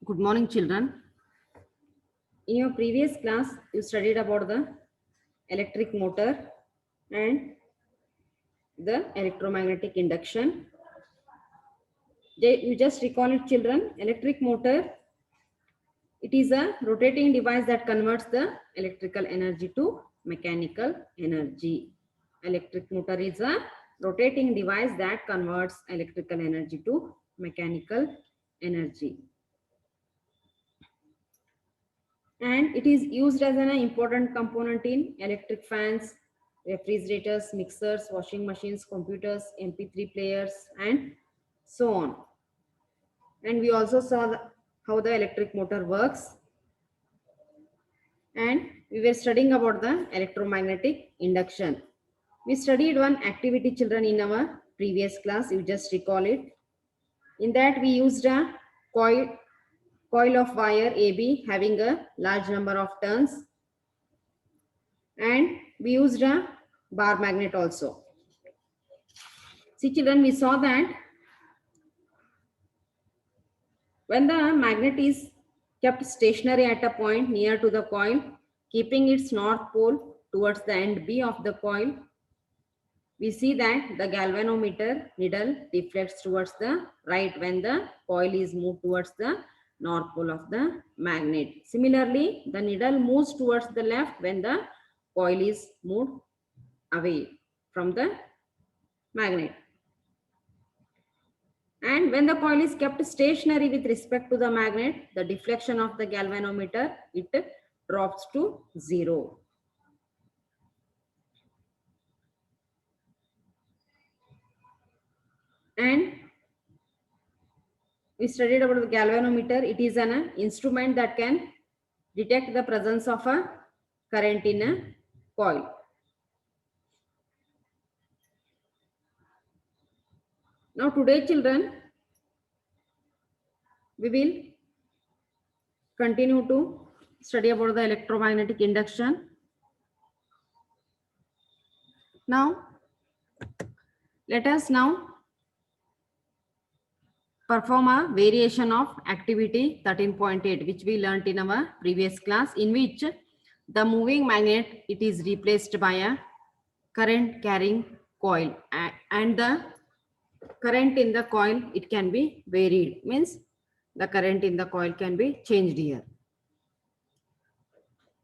Good morning, children. In your previous class, you studied about the electric motor and the electromagnetic induction. You just recall it, children. Electric motor, it is a rotating device that converts the electrical energy to mechanical energy. Electric motor is a rotating device that converts electrical energy to mechanical energy. And it is used as an important component in electric fans, refrigerators, mixers, washing machines, computers, MP3 players, and so on. And we also saw how the electric motor works. And we were studying about the electromagnetic induction. We studied one activity, children, in our previous class. You just recall it. In that, we used a coil of wire AB having a large number of turns, and we used a bar magnet also. See, children, we saw that when the magnet is kept stationary at a point near to the coil, keeping its north pole towards the end B of the coil, we see that the galvanometer needle deflects towards the right when the coil is moved towards the north pole of the magnet. Similarly, the needle moves towards the left when the coil is moved away from the magnet. And when the coil is kept stationary with respect to the magnet, the deflection of the galvanometer, it drops to 0. And we studied about the galvanometer. It is an instrument that can detect the presence of a current in a coil. Now today, children, we will continue to study about the electromagnetic induction. Now, let us now perform a variation of activity 13.8, which we learnt in our previous class, in which the moving magnet, it is replaced by a current carrying coil, and the current in the coil, it can be varied, means the current in the coil can be changed here.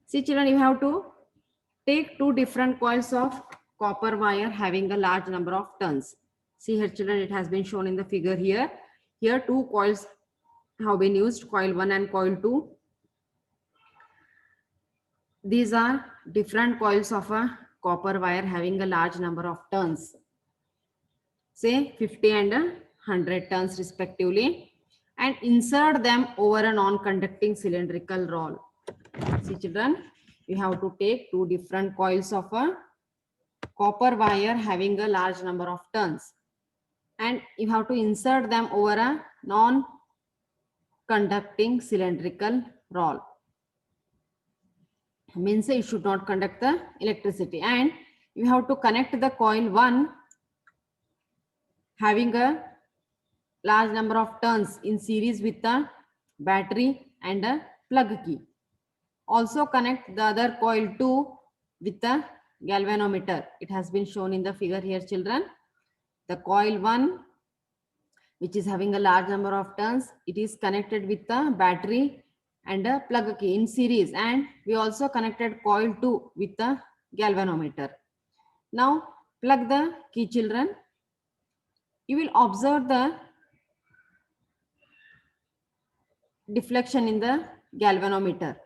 See, children, you have to take two different coils of copper wire having a large number of turns. See here, children, it has been shown in the figure here. Here two coils have been used, coil 1 and coil 2. These are different coils of a copper wire having a large number of turns, say 50 and 100 turns respectively, and insert them over a non-conducting cylindrical rod. See, children, you have to take two different coils of a copper wire having a large number of turns, and you have to insert them over a non-conducting cylindrical rod. Means it should not conduct the electricity, and you have to connect the coil 1 having a large number of turns in series with the battery and a plug key. Also connect the other coil 2 with the galvanometer. It has been shown in the figure here, children. The coil 1, which is having a large number of turns, it is connected with the battery and a plug key in series, and we also connected coil 2 with the galvanometer. Now plug the key, children. You will observe the deflection in the galvanometer.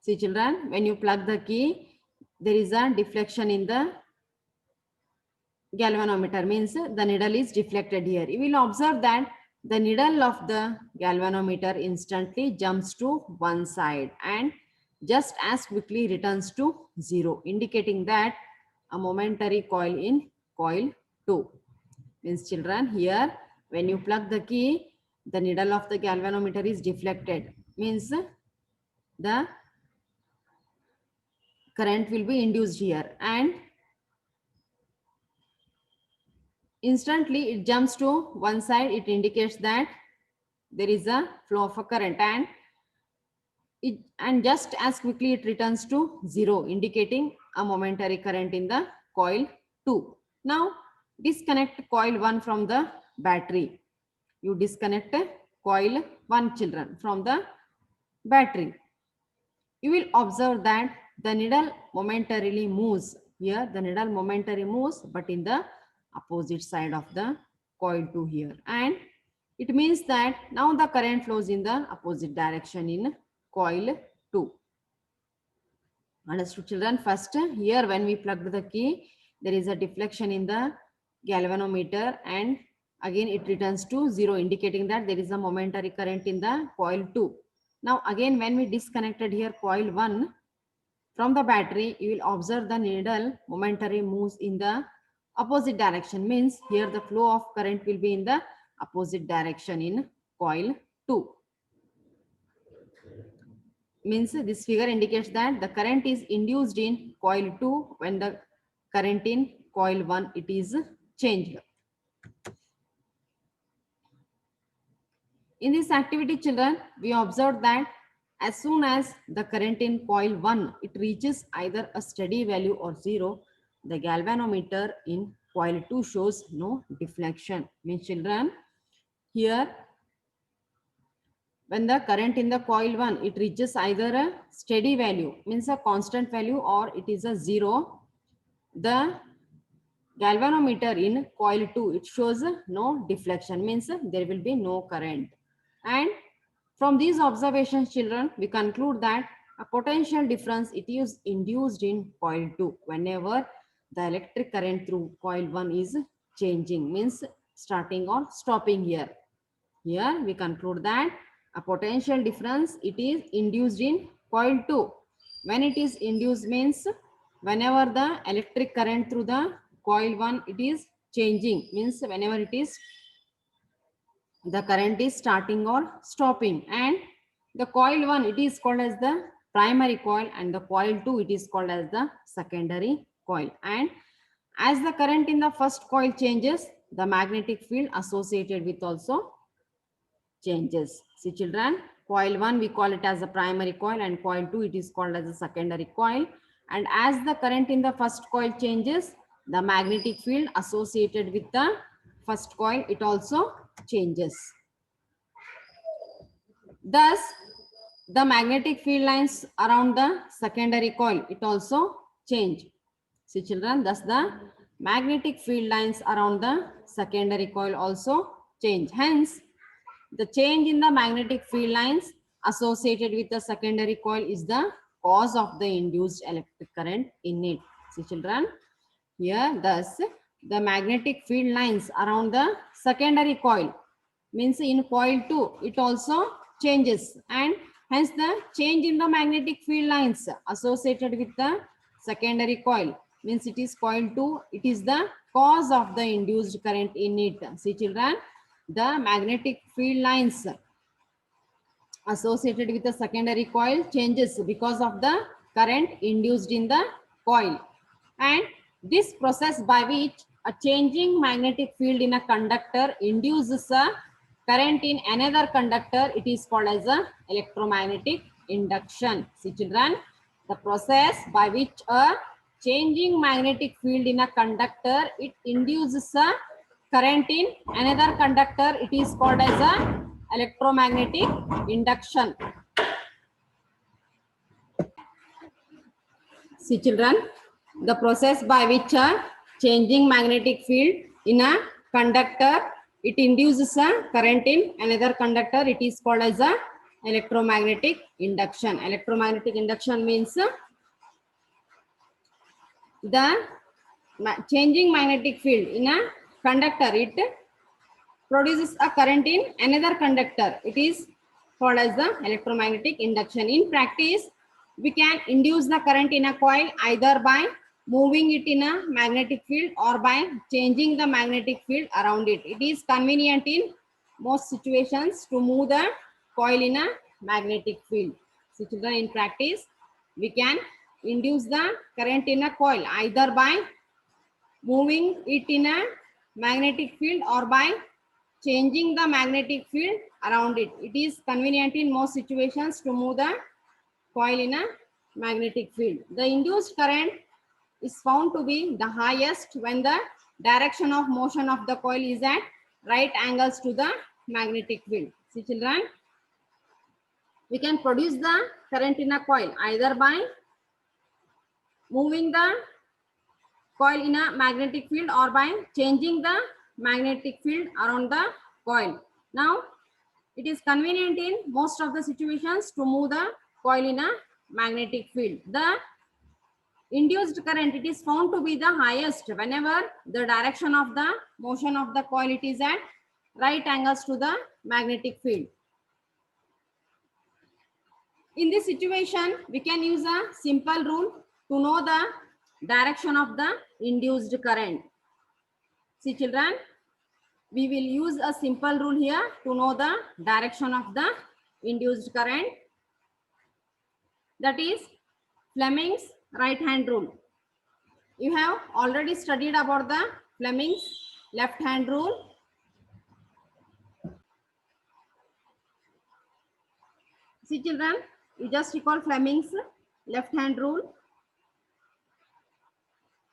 See, children, when you plug the key, there is a deflection in the galvanometer, means the needle is deflected here. You will observe that the needle of the galvanometer instantly jumps to one side and just as quickly returns to 0, indicating that a momentary coil in coil 2. Means, children, here when you plug the key, the needle of the galvanometer is deflected, means the current will be induced here, and instantly it jumps to one side. It indicates that there is a flow of a current, and just as quickly it returns to zero, indicating a momentary current in the coil 2. Now disconnect coil 1 from the battery. You disconnect coil 1, children, from the battery. You will observe that the needle momentarily moves. Here the needle momentarily moves, but in the opposite side of the coil 2 here. And it means that now the current flows in the opposite direction in coil 2. Understood, children? First, here when we plugged the key, there is a deflection in the galvanometer, and again it returns to zero, indicating that there is a momentary current in the coil 2. Now again when we disconnected here coil 1 from the battery, you will observe the needle momentary moves in the opposite direction. Means here the flow of current will be in the opposite direction in coil 2. Means this figure indicates that the current is induced in coil 2 when the current in coil 1 it is changed. In this activity, children, we observed that as soon as the current in coil 1 it reaches either a steady value or zero, the galvanometer in coil 2 shows no deflection. Means, children, here when the current in the coil 1 it reaches either a steady value, means a constant value, or it is a zero, the galvanometer in coil 2 it shows no deflection, means there will be no current. And from these observations, children, we conclude that a potential difference it is induced in coil 2 whenever the electric current through coil 1 is changing, means starting or stopping here. Here we conclude that a potential difference it is induced in coil 2. When it is induced means whenever the electric current through the coil 1 it is changing, means whenever it is the current is starting or stopping. And the coil 1 it is called as the primary coil, and the coil 2 it is called as the secondary coil. And as the current in the first coil changes, the magnetic field associated with also changes. See, children, coil 1 we call it as a primary coil, and coil 2 it is called as a secondary coil. And as the current in the first coil changes, the magnetic field associated with the first coil it also changes. Thus the magnetic field lines around the secondary coil it also change. See, children, thus the magnetic field lines around the secondary coil also change. Hence the change in the magnetic field lines associated with the secondary coil is the cause of the induced electric current in it. See, children, here thus the magnetic field lines around the secondary coil, means in coil 2 it also changes, and hence the change in the magnetic field lines associated with the secondary coil, means it is coil 2 it is the cause of the induced current in it. See, children, the magnetic field lines associated with the secondary coil changes because of the current induced in the coil. And this process by which a changing magnetic field in a conductor induces a current in another conductor, it is called as a electromagnetic induction. See, children, the process by which a changing magnetic field in a conductor it induces a current in another conductor, it is called as a electromagnetic induction. See, children, the process by which a changing magnetic field in a conductor it induces a current in another conductor, it is called as a electromagnetic induction. Electromagnetic induction means the changing magnetic field in a conductor it produces a current in another conductor, it is called as the electromagnetic induction. In practice, we can induce the current in a coil either by moving it in a magnetic field or by changing the magnetic field around it. It is convenient in most situations to move the coil in a magnetic field. So, children, in practice, we can induce the current in a coil either by moving it in a magnetic field or by changing the magnetic field around it. It is convenient in most situations to move the coil in a magnetic field. The induced current is found to be the highest when the direction of motion of the coil is at right angles to the magnetic field. See children, we can produce the current in a coil either by moving the coil in a magnetic field or by changing the magnetic field around the coil. Now, it is convenient in most of the situations to move the coil in a magnetic field. The induced current, it is found to be the highest whenever the direction of the motion of the coil it is at right angles to the magnetic field. In this situation, we can use a simple rule to know the direction of the induced current. See children, we will use a simple rule here to know the direction of the induced current. That is Fleming's right hand rule. You have already studied about the Fleming's left hand rule. See children, you just recall Fleming's left hand rule.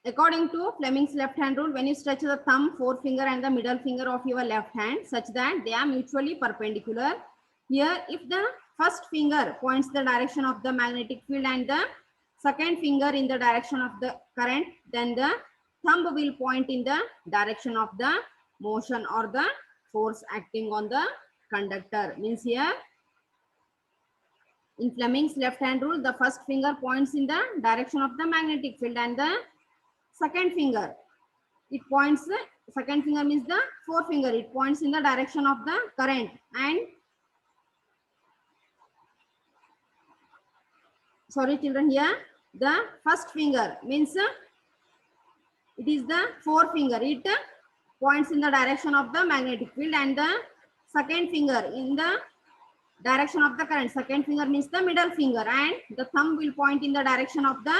According to Fleming's left hand rule, when you stretch the thumb, forefinger and the middle finger of your left hand such that they are mutually perpendicular. Here, if the first finger points the direction of the magnetic field and the second finger in the direction of the current, then the thumb will point in the direction of the motion or the force acting on the conductor. Means here, in Fleming's left hand rule, the first finger points in the direction of the magnetic field and the second finger, it points, second finger means the forefinger, it points in the direction of the current, and sorry children, here the first finger means it is the forefinger, it points in the direction of the magnetic field, and the second finger in the direction of the current. Second finger means the middle finger, and the thumb will point in the direction of the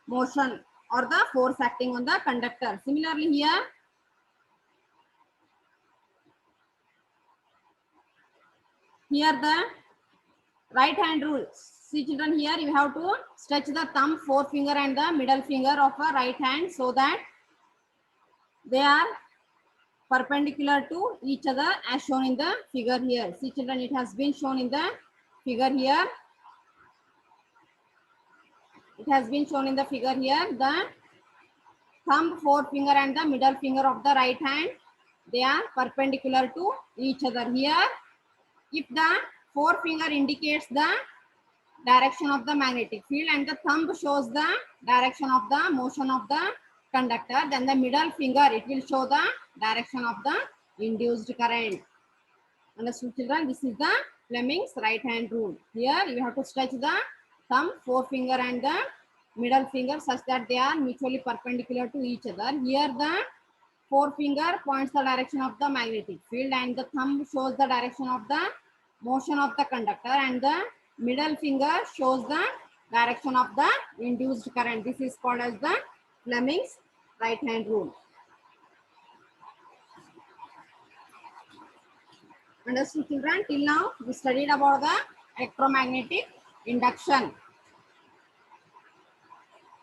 motion or the force acting on the conductor. Similarly here, the right hand rule. See children, here you have to stretch the thumb, forefinger and the middle finger of a right hand so that they are perpendicular to each other as shown in the figure here. See children, it has been shown in the figure here. It has been shown in the figure here. The thumb, forefinger and the middle finger of the right hand, they are perpendicular to each other. Here, if the forefinger indicates the direction of the magnetic field and the thumb shows the direction of the motion of the conductor, then the middle finger, it will show the direction of the induced current. Understood children? This is the Fleming's right hand rule. Here you have to stretch the thumb, forefinger and the middle finger such that they are mutually perpendicular to each other. Here the forefinger points the direction of the magnetic field and the thumb shows the direction of the motion of the conductor, and the middle finger shows the direction of the induced current. This is called as the Fleming's right hand rule. Understood children? Till now we studied about the electromagnetic induction.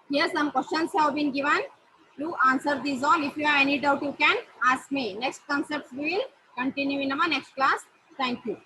Here some questions have been given. You answer these all. If you have any doubt, you can ask me. Next concepts we will continue in our next class. Thank you.